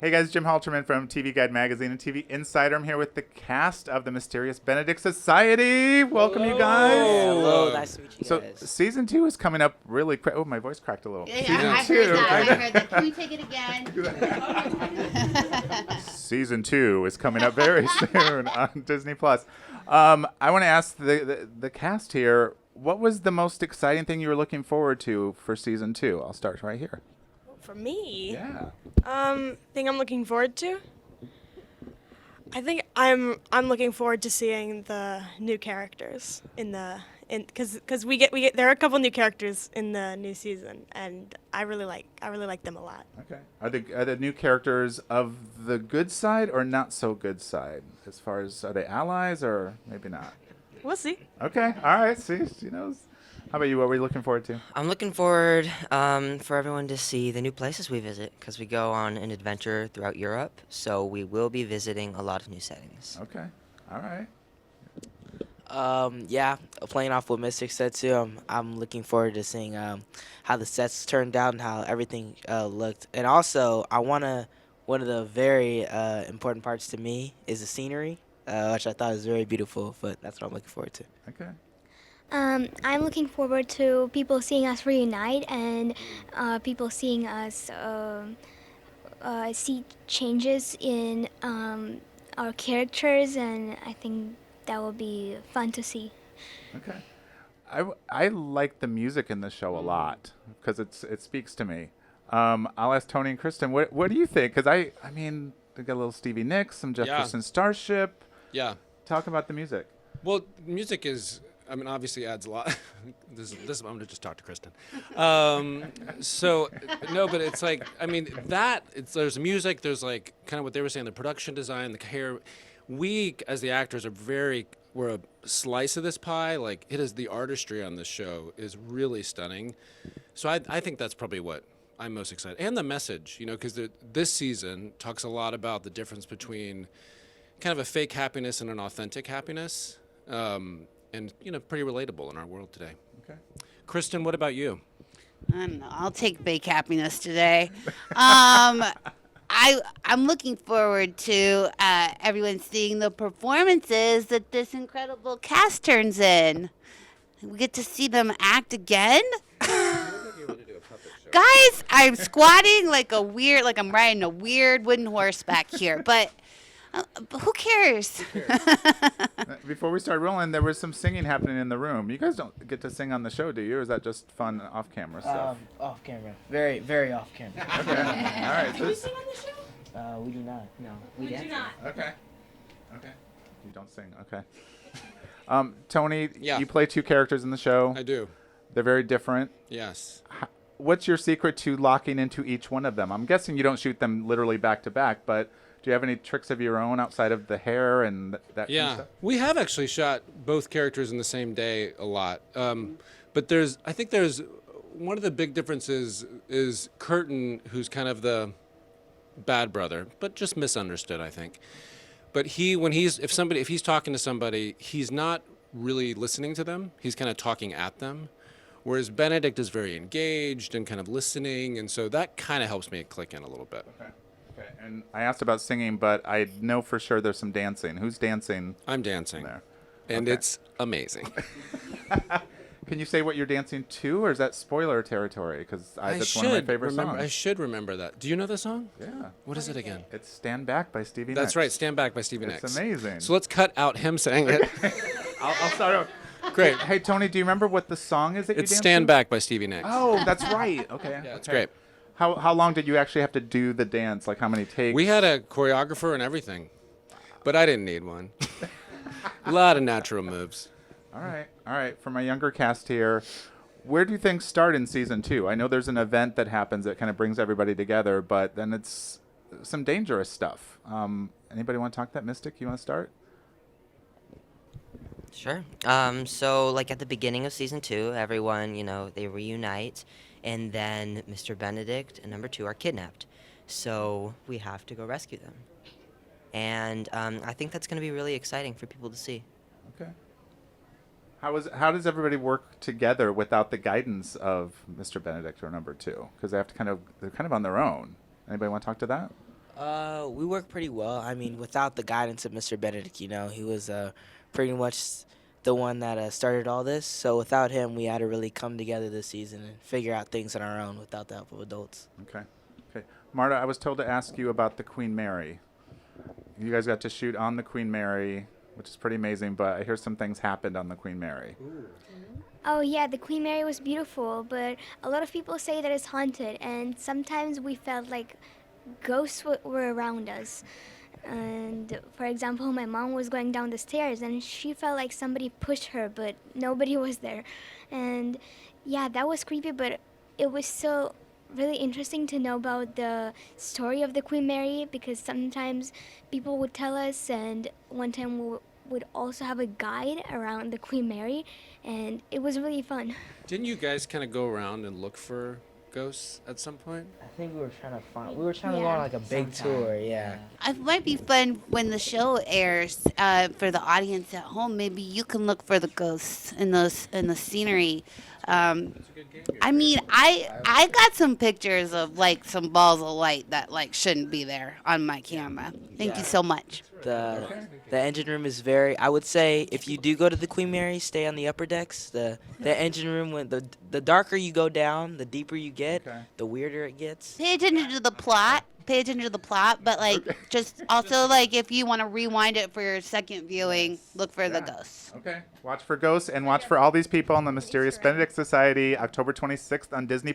Hey guys, Jim Halterman from TV Guide Magazine and TV Insider. I'm here with the cast of the Mysterious Benedict Society. Welcome, you guys. Hello, nice to meet you So guys. season 2 is coming up really quick. Oh, my voice cracked a little. Yeah, Season I heard that. I heard that. Can we take it again? Season 2 is coming up very soon on Disney Plus. I want to ask the cast here, what was the most exciting thing you were looking forward to for season 2? I'll start right here. For me, Yeah. thing I'm looking forward to. I think I'm looking forward to seeing the new characters because there are a couple new characters in the new season, and I really like them a lot. Okay. Are the new characters of the good side or not so good side? As far as, are they allies or maybe not? We'll see. Okay. All right. See, she knows. How about you? What were you looking forward to? I'm looking forward for everyone to see the new places we visit because we go on an adventure throughout Europe, so we will be visiting a lot of new settings. Okay. All right. Yeah, playing off what Mystic said too. I'm looking forward to seeing how the sets turned out and how everything looked. And also, one of the very important parts to me is the scenery, which I thought was very beautiful. But that's what I'm looking forward to. Okay. I'm looking forward to people seeing us reunite and people seeing us see changes in our characters, and I think that will be fun to see. Okay. I like the music in the show a lot because it speaks to me. I'll ask Tony and Kristen, what do you think? Because I mean, they got a little Stevie Nicks, some Jefferson Starship. Yeah. Talk about the music. Well, music is, I mean, obviously adds a lot. this I'm going to just talk to Kristen. So, no, but it's like, I mean, there's music, there's like kind of what they were saying, the production design, the hair. We, as the actors, we're a slice of this pie. Like, it is the artistry on this show is really stunning. So I think that's probably what I'm most excited. And the message, because this season talks a lot about the difference between kind of a fake happiness and an authentic happiness. And, pretty relatable in our world today. Okay. Kristen, what about you? I don't know. I'll take fake happiness today. I'm looking forward to everyone seeing the performances that this incredible cast turns in. We get to see them act again. Guys, I'm squatting like I'm riding a weird wooden horse back here, but who cares? Before we start rolling, there was some singing happening in the room. You guys don't get to sing on the show, do you? Or is that just fun off-camera stuff? Off camera, very, very off camera. Okay. All right. Do you sing on the show? We do not. No, We do not. Okay. You don't sing. Okay. Tony, Yeah. you play 2 characters in the show. I do. They're very different. Yes. What's your secret to locking into each one of them? I'm guessing you don't shoot them literally back to back, but do you have any tricks of your own outside of the hair and that kind of Yeah. stuff? We have actually shot both characters in the same day a lot. But I think there's one of the big differences is Curtin, who's kind of the bad brother, but just misunderstood, I think. But if he's talking to somebody, he's not really listening to them. He's kind of talking at them. Whereas Benedict is very engaged and kind of listening, and so that kind of helps me click in a little bit. Okay. And I asked about singing, but I know for sure there's some dancing. Who's dancing I'm dancing, there? and Okay. it's amazing. Can you say what you're dancing to, or is that spoiler territory? Because that's one of my favorite songs. I should remember that. Do you know the song? Yeah. What is it again? It's Stand Back by Stevie Nicks. That's right, Stand Back by Stevie Nicks. It's amazing. So let's cut out him saying it. I'll start over. Great. Hey, Tony, do you remember what the song is that you It's dance Stand to? Back by Stevie Nicks. Oh, that's right. Okay. Yeah, it's okay. great. How long did you actually have to do the dance? Like how many takes? We had a choreographer and everything, but I didn't need one. A lot of natural moves. All right. For my younger cast here, where do things start in season 2? I know there's an event that happens that kind of brings everybody together, but then it's some dangerous stuff. Anybody want to talk that? Mystic, you want to start? Sure. So, like at the beginning of season 2, everyone, they reunite, and then Mr. Benedict and number 2 are kidnapped. So we have to go rescue them. And I think that's going to be really exciting for people to see. Okay. How does everybody work together without the guidance of Mr. Benedict or number 2? Because they're kind of on their own. Anybody want to talk to that? We work pretty well. I mean, without the guidance of Mr. Benedict, he was pretty much the one that started all this. So without him, we had to really come together this season and figure out things on our own without the help of adults. Okay. Okay. Marta, I was told to ask you about the Queen Mary. You guys got to shoot on the Queen Mary, which is pretty amazing, but I hear some things happened on the Queen Mary. Oh yeah, the Queen Mary was beautiful, but a lot of people say that it's haunted, and sometimes we felt like ghosts were around us. And for example, my mom was going down the stairs and she felt like somebody pushed her, but nobody was there. And yeah, that was creepy, but it was so really interesting to know about the story of the Queen Mary, because sometimes people would tell us, and one time we would also have a guide around the Queen Mary, and it was really fun. Didn't you guys kind of go around and look for ghosts at some point? I think we were trying to go on like a big tour, yeah. It might be fun when the show airs for the audience at home. Maybe you can look for the ghosts in the scenery. I mean, I got some pictures of like some balls of light that like shouldn't be there on my camera. Thank you so much. The engine room is very, I would say, if you do go to the Queen Mary, stay on the upper decks. The engine room, when the darker you go down, the deeper you get, the weirder it gets. Pay attention to the plot. But like, just also like, if you want to rewind it for your second viewing, look for the ghosts. Okay. Watch for ghosts and watch for all these people on the Mysterious Benedict Society, October 26th on Disney+.